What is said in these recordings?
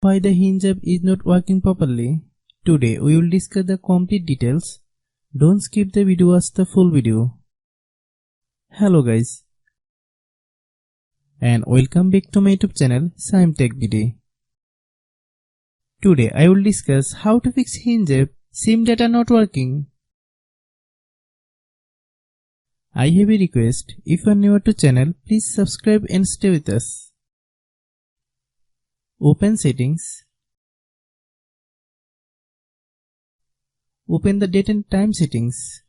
Why the Hinge app is not working properly? Today we will discuss the complete details. Don't skip the video, watch the full video. Hello guys, and welcome back to my YouTube channel SimTechVD. Today I will discuss how to fix Hinge app SIM data not working. I have a request. If you are new to channel, please subscribe and stay with us. Open settings. Open the date and time settings.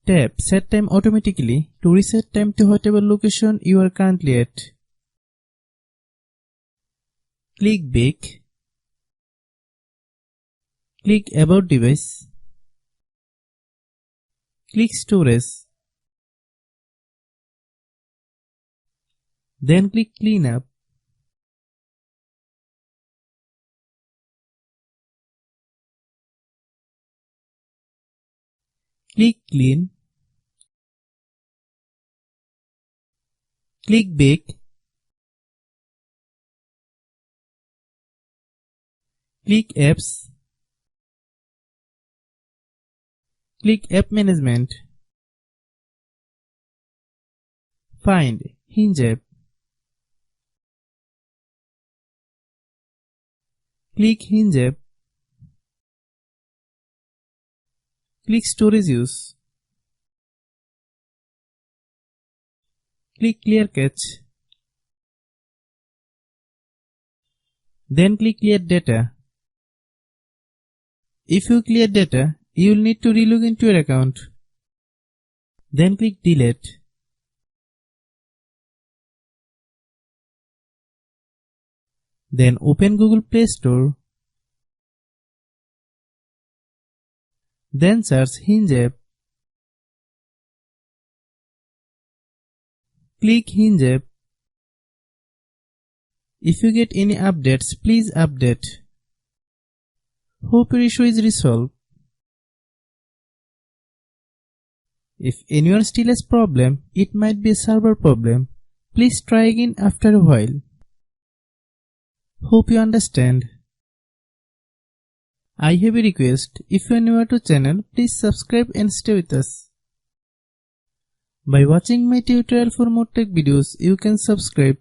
Tap set time automatically to reset time to whatever location you are currently at. Click back. Click about device. Click storage. Then click clean up. Click clean. Click back. Click apps. Click app management. Find Hinge app. Click Hinge app. Click storage use. Click clear cache. Then click clear data. If you clear data, you will need to relog into your account. Then click delete. Then open Google Play Store. Then search Hinge app. Click Hinge app. If you get any updates, please update. Hope your issue is resolved. If anyone still has problem, it might be a server problem. Please try again after a while. Hope you understand. I have a request. If you are new to channel, please subscribe and stay with us. By watching my tutorial for more tech videos, you can subscribe.